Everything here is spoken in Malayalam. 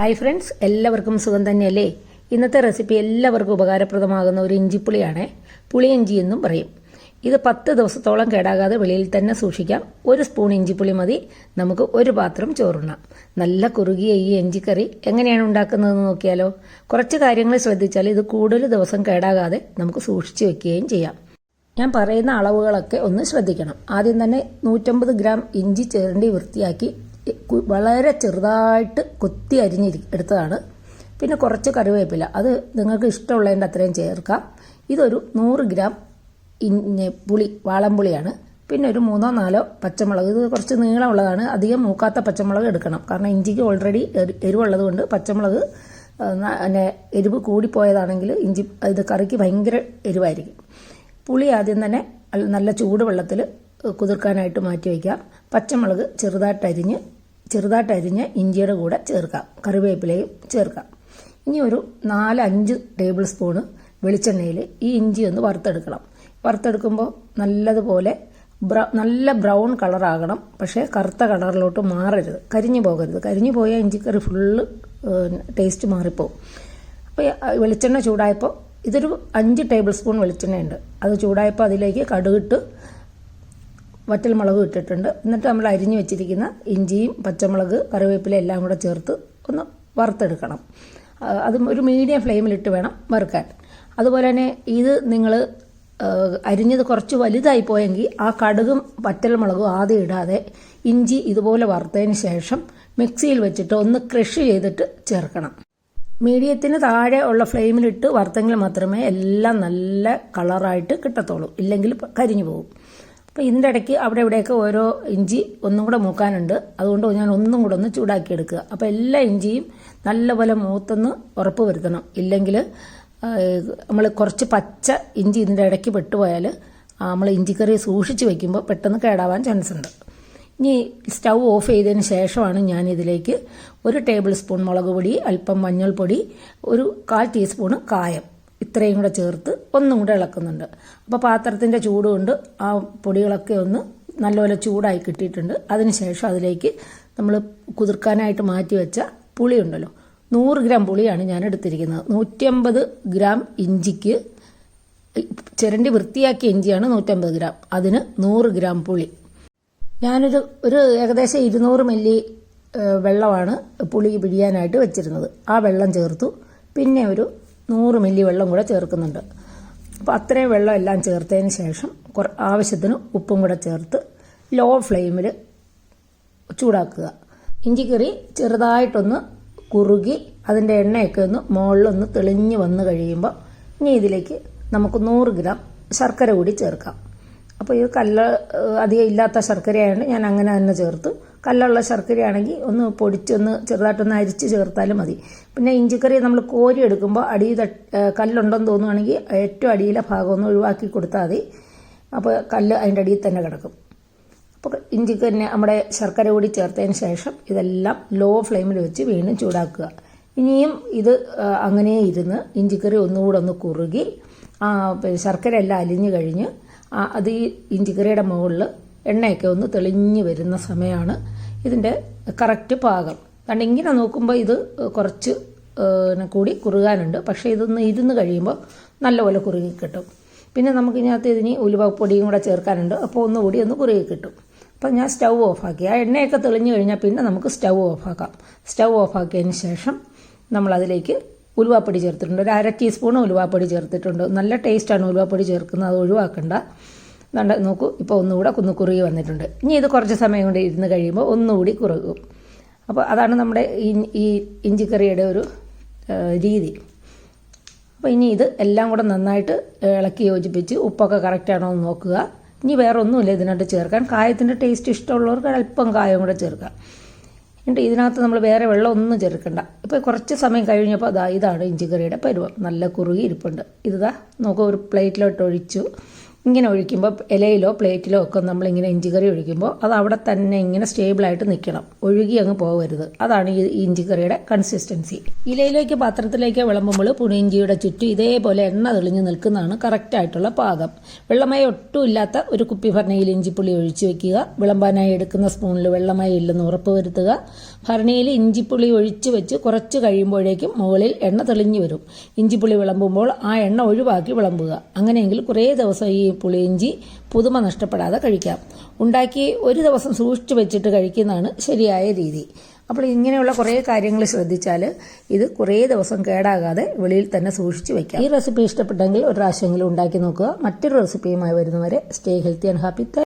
ഹായ് ഫ്രണ്ട്സ്, എല്ലാവർക്കും സുഖം തന്നെയല്ലേ? ഇന്നത്തെ റെസിപ്പി എല്ലാവർക്കും ഉപകാരപ്രദമാകുന്ന ഒരു ഇഞ്ചിപ്പുളിയാണേ. പുളിയിഞ്ചി എന്നും പറയും. ഇത് 10 ദിവസത്തോളം കേടാകാതെ വെളിയിൽ തന്നെ സൂക്ഷിക്കാം. 1 സ്പൂൺ ഇഞ്ചിപ്പുളി മതി നമുക്ക് ഒരു പാത്രം ചോറുണ്ണാം. നല്ല കുറുകിയ ഈ ഇഞ്ചിക്കറി എങ്ങനെയാണ് ഉണ്ടാക്കുന്നതെന്ന് നോക്കിയാലോ? കുറച്ച് കാര്യങ്ങൾ ശ്രദ്ധിച്ചാൽ ഇത് കൂടുതൽ ദിവസം കേടാകാതെ നമുക്ക് സൂക്ഷിച്ചു വെക്കുകയും ചെയ്യാം. ഞാൻ പറയുന്ന അളവുകളൊക്കെ ഒന്ന് ശ്രദ്ധിക്കണം. ആദ്യം തന്നെ 150 ഗ്രാം ഇഞ്ചി ചിരണ്ടി വൃത്തിയാക്കി വളരെ ചെറുതായിട്ട് കൊത്തി എടുത്തതാണ്. പിന്നെ കുറച്ച് കറിവേപ്പില, അത് നിങ്ങൾക്ക് ഇഷ്ടമുള്ളതിൻ്റെ അത്രയും ചേർക്കാം. ഇതൊരു 100 ഗ്രാം പുളി, വാളംപുളിയാണ്. പിന്നെ ഒരു 3-4 പച്ചമുളക്. ഇത് കുറച്ച് നീളമുള്ളതാണ്, അധികം മൂക്കാത്ത പച്ചമുളക് എടുക്കണം. കാരണം ഇഞ്ചിക്ക് ഓൾറെഡി എരിവുള്ളത് കൊണ്ട് പച്ചമുളക് എരിവ് കൂടിപ്പോയതാണെങ്കിൽ ഇത് കറിക്ക് ഭയങ്കര എരിവായിരിക്കും. പുളി ആദ്യം തന്നെ നല്ല ചൂടുവെള്ളത്തിൽ കുതിർക്കാനായിട്ട് മാറ്റി വയ്ക്കാം. പച്ചമുളക് ചെറുതായിട്ടരിഞ്ഞ് ഇഞ്ചിയുടെ കൂടെ ചേർക്കാം. കറിവേപ്പിലയും ചേർക്കാം. ഇനി ഒരു 4-5 ടേബിൾ സ്പൂണ് വെളിച്ചെണ്ണയിൽ ഈ ഇഞ്ചി ഒന്ന് വറുത്തെടുക്കണം. വറുത്തെടുക്കുമ്പോൾ നല്ലതുപോലെ നല്ല ബ്രൗൺ കളറാകണം. പക്ഷേ കറുത്ത കളറിലോട്ട് മാറരുത്, കരിഞ്ഞു പോകരുത്. കരിഞ്ഞു പോയാൽ ഇഞ്ചിക്കറി ഫുള്ള് ടേസ്റ്റ് മാറിപ്പോവും. അപ്പോൾ വെളിച്ചെണ്ണ ചൂടായപ്പോൾ ഇതൊരു 5 ടേബിൾ സ്പൂൺ വെളിച്ചെണ്ണയുണ്ട്. അത് ചൂടായപ്പോൾ അതിലേക്ക് കടുകിട്ട് വറ്റൽമുളക് ഇട്ടിട്ടുണ്ട്. എന്നിട്ട് നമ്മൾ അരിഞ്ഞു വെച്ചിരിക്കുന്ന ഇഞ്ചിയും പച്ചമുളക് കറിവേപ്പില എല്ലാം കൂടെ ചേർത്ത് ഒന്ന് വറുത്തെടുക്കണം. അത് ഒരു മീഡിയം ഫ്ലെയിമിലിട്ട് വേണം വറുക്കാൻ. അതുപോലെ തന്നെ ഇത് നിങ്ങൾ അരിഞ്ഞത് കുറച്ച് വലുതായി പോയെങ്കിൽ ആ കടുകും വറ്റൽമുളകും ആദ്യം ഇടാതെ ഇഞ്ചി ഇതുപോലെ വറുത്തതിന് ശേഷം മിക്സിയിൽ വെച്ചിട്ട് ഒന്ന് ക്രഷ് ചെയ്തിട്ട് ചേർക്കണം. മീഡിയത്തിന് താഴെ ഉള്ള ഫ്ലെയിമിലിട്ട് വറുത്തെങ്കിൽ മാത്രമേ എല്ലാം നല്ല കളറായിട്ട് കിട്ടത്തുള്ളൂ, ഇല്ലെങ്കിൽ കരിഞ്ഞു പോകും. അപ്പോൾ ഇതിൻ്റെ ഇടയ്ക്ക് അവിടെ ഇവിടെയൊക്കെ ഓരോ ഇഞ്ചി ഒന്നും കൂടെ മൂക്കാനുണ്ട്. അതുകൊണ്ട് ഞാൻ ഒന്നും കൂടെ ഒന്ന് ചൂടാക്കി എടുക്കുക. അപ്പോൾ എല്ലാ ഇഞ്ചിയും നല്ലപോലെ മൂത്തൊന്ന് ഉറപ്പ് വരുത്തണം. ഇല്ലെങ്കിൽ നമ്മൾ കുറച്ച് പച്ച ഇഞ്ചി ഇതിൻ്റെ ഇടയ്ക്ക് പെട്ടുപോയാൽ നമ്മൾ ഇഞ്ചിക്കറി സൂക്ഷിച്ച് വയ്ക്കുമ്പോൾ പെട്ടെന്ന് കേടാവാൻ ചാൻസ് ഉണ്ട്. ഇനി സ്റ്റൗ ഓഫ് ചെയ്തതിന് ശേഷമാണ് ഞാൻ ഇതിലേക്ക് 1 ടേബിൾ സ്പൂൺ മുളക് പൊടി, അല്പം മഞ്ഞൾപ്പൊടി, ഒരു 1/4 ടീസ്പൂണ് കായം, ഇത്രയും കൂടെ ചേർത്ത് ഒന്നും കൂടെ ഇളക്കുന്നുണ്ട്. അപ്പോൾ പാത്രത്തിൻ്റെ ചൂട് കൊണ്ട് ആ പൊടികളൊക്കെ ഒന്ന് നല്ലപോലെ ചൂടായി കിട്ടിയിട്ടുണ്ട്. അതിനുശേഷം അതിലേക്ക് നമ്മൾ കുതിർക്കാനായിട്ട് മാറ്റി വെച്ച പുളി ഉണ്ടല്ലോ, 100 ഗ്രാം പുളിയാണ് ഞാൻ എടുത്തിരിക്കുന്നത്. 150 ഗ്രാം ഇഞ്ചിക്ക്, ചിരണ്ടി വൃത്തിയാക്കിയ ഇഞ്ചിയാണ് 150 ഗ്രാം, അതിന് 100 ഗ്രാം പുളി. ഞാനൊരു ഏകദേശം 200 മില്ലി വെള്ളമാണ് പുളി പിഴിയാനായിട്ട് വെച്ചിരുന്നത്. ആ വെള്ളം ചേർത്തു. പിന്നെ ഒരു 100 മില്ലി വെള്ളം കൂടെ ചേർക്കുന്നുണ്ട്. അപ്പോൾ അത്രയും വെള്ളം എല്ലാം ചേർത്തതിന് ശേഷം ആവശ്യത്തിന് ഉപ്പും കൂടെ ചേർത്ത് ലോ ഫ്ലെയിമിൽ ചൂടാക്കുക. ഇഞ്ചിക്കറി ചെറുതായിട്ടൊന്ന് കുറുകി അതിൻ്റെ എണ്ണയൊക്കെ ഒന്ന് മുകളിലൊന്ന് തെളിഞ്ഞ് വന്ന് കഴിയുമ്പോൾ ഇനി ഇതിലേക്ക് നമുക്ക് 100 ഗ്രാം ശർക്കര കൂടി ചേർക്കാം. അപ്പോൾ ഇത് അധികം ഇല്ലാത്ത ശർക്കരയായതുകൊണ്ട് ഞാൻ അങ്ങനെ തന്നെ ചേർത്തു. കല്ലുള്ള ശർക്കരയാണെങ്കിൽ ഒന്ന് പൊടിച്ചൊന്ന് ചെറുതായിട്ടൊന്ന് അരിച്ച് ചേർത്താലും മതി. പിന്നെ ഇഞ്ചിക്കറി നമ്മൾ കോരി എടുക്കുമ്പോൾ കല്ലുണ്ടെന്ന് തോന്നുകയാണെങ്കിൽ ഏറ്റവും അടിയിലെ ഭാഗം ഒന്ന് ഒഴിവാക്കി കൊടുത്താൽ മതി. അപ്പോൾ കല്ല് അതിൻ്റെ അടിയിൽ തന്നെ കിടക്കും. അപ്പോൾ ഇഞ്ചിക്കറി നമ്മുടെ ശർക്കര കൂടി ചേർത്തതിന് ശേഷം ഇതെല്ലാം ലോ ഫ്ലെയിമിൽ വെച്ച് വീണ്ടും ചൂടാക്കുക. ഇനിയും ഇത് അങ്ങനെ ഇരുന്ന് ഇഞ്ചിക്കറി ഒന്നുകൂടെ ഒന്ന് കുറുകി ശർക്കര എല്ലാം അലിഞ്ഞു കഴിഞ്ഞ് അത് ഈ ഇഞ്ചിക്കറിയുടെ മുകളിൽ എണ്ണയൊക്കെ ഒന്ന് തെളിഞ്ഞ് വരുന്ന സമയമാണ് ഇതിൻ്റെ കറക്റ്റ് പാകം. കാരണം ഇങ്ങനെ നോക്കുമ്പോൾ ഇത് കുറച്ച് കൂടി കുറുകാനുണ്ട്. പക്ഷേ ഇതൊന്ന് ഇരുന്ന് കഴിയുമ്പോൾ നല്ലപോലെ കുറുകി കിട്ടും. പിന്നെ നമുക്കിതിനകത്ത് ഉലുവപ്പൊടിയും കൂടെ ചേർക്കാനുണ്ട്. അപ്പോൾ ഒന്നുകൂടി ഒന്ന് കുറുകി കിട്ടും. അപ്പോൾ ഞാൻ സ്റ്റൗ ഓഫാക്കി. ആ എണ്ണയൊക്കെ തെളിഞ്ഞു കഴിഞ്ഞാൽ പിന്നെ നമുക്ക് സ്റ്റൗ ഓഫാക്കാം. സ്റ്റൗ ഓഫാക്കിയതിന് ശേഷം നമ്മളതിലേക്ക് ഉലുവാപ്പൊടി ചേർത്തിട്ടുണ്ട്. ഒരു 1/2 ടീസ്പൂൺ ഉലുവാപ്പൊടി ചേർത്തിട്ടുണ്ട്. നല്ല ടേസ്റ്റാണ് ഉലുവാപ്പൊടി ചേർക്കുന്നത്, അത് ഒഴിവാക്കണ്ട. നോക്കൂ, ഇപ്പോൾ ഒന്നുകൂടെ കുറുകി വന്നിട്ടുണ്ട്. ഇനി ഇത് കുറച്ച് സമയം കൊണ്ട് ഇരുന്ന് കഴിയുമ്പോൾ ഒന്നുകൂടി കുറുകും. അപ്പോൾ അതാണ് നമ്മുടെ ഈ ഇഞ്ചിക്കറിയുടെ ഒരു രീതി. അപ്പോൾ ഇനി ഇത് എല്ലാം കൂടെ നന്നായിട്ട് ഇളക്കി യോജിപ്പിച്ച് ഉപ്പൊക്കെ കറക്റ്റാണോ എന്ന് നോക്കുക. ഇനി വേറെ ഒന്നുമില്ല ഇതിനകത്ത് ചേർക്കാൻ. കായത്തിൻ്റെ ടേസ്റ്റ് ഇഷ്ടമുള്ളവർക്ക് അല്പം കായം കൂടെ ചേർക്കാം. എന്നിട്ട് ഇതിനകത്ത് നമ്മൾ വേറെ വെള്ളം ഒന്നും ചേർക്കണ്ട. ഇപ്പോൾ കുറച്ച് സമയം കഴിഞ്ഞപ്പോൾ ഇതാണ് ഇഞ്ചിക്കറിയുടെ പരുവം. നല്ല കുറുകി ഇരിപ്പുണ്ട്. നോക്കുക, ഒരു പ്ലേറ്റിലോട്ട് ഒഴിച്ചു. ഇങ്ങനെ ഒഴിക്കുമ്പോൾ ഇലയിലോ പ്ലേറ്റിലോ ഒക്കെ നമ്മളിങ്ങനെ ഇഞ്ചിക്കറി ഒഴിക്കുമ്പോൾ അത് അവിടെ തന്നെ ഇങ്ങനെ സ്റ്റേബിളായിട്ട് നിൽക്കണം, ഒഴുകി അങ്ങ് പോകരുത്. അതാണ് ഈ ഇഞ്ചിക്കറിയുടെ കൺസിസ്റ്റൻസി. ഇലയിലേക്ക് പാത്രത്തിലേക്ക് വിളമ്പുമ്പോൾ പുളിയിഞ്ചിയുടെ ചുറ്റും ഇതേപോലെ എണ്ണ തെളിഞ്ഞ് നിൽക്കുന്നതാണ് കറക്റ്റായിട്ടുള്ള പാകം. വെള്ളമായി ഒട്ടും ഇല്ലാത്ത ഒരു കുപ്പി ഭരണയിൽ ഇഞ്ചിപ്പുളി ഒഴിച്ചു വെക്കുക. വിളമ്പാനായി എടുക്കുന്ന സ്പൂണിൽ വെള്ളമായി ഇല്ലെന്ന് ഉറപ്പ് വരുത്തുക. ഭരണിയിൽ ഇഞ്ചിപ്പുളി ഒഴിച്ച് വെച്ച് കുറച്ച് കഴിയുമ്പോഴേക്കും മുകളിൽ എണ്ണ തെളിഞ്ഞു വരും. ഇഞ്ചിപ്പുളി വിളമ്പുമ്പോൾ ആ എണ്ണ ഒഴിവാക്കി വിളമ്പുക. അങ്ങനെയെങ്കിൽ കുറേ ദിവസം ഈ പുളിയിഞ്ചി പുതുമ നഷ്ടപ്പെടാതെ കഴിക്കാം. ഉണ്ടാക്കി ഒരു ദിവസം സൂക്ഷിച്ചു വെച്ചിട്ട് കഴിക്കുന്നതാണ് ശരിയായ രീതി. അപ്പോൾ ഇങ്ങനെയുള്ള കുറേ കാര്യങ്ങൾ ശ്രദ്ധിച്ചാൽ ഇത് കുറേ ദിവസം കേടാകാതെ വെളിയിൽ തന്നെ സൂക്ഷിച്ചു വെക്കാം. ഈ റെസിപ്പി ഇഷ്ടപ്പെട്ടെങ്കിൽ ഒരു പ്രാവശ്യമെങ്കിലും ഉണ്ടാക്കി നോക്കുക. മറ്റൊരു റെസിപ്പിയുമായി വരുന്നവരെ സ്റ്റേ ഹെൽത്തി ആൻഡ് ഹാപ്പി.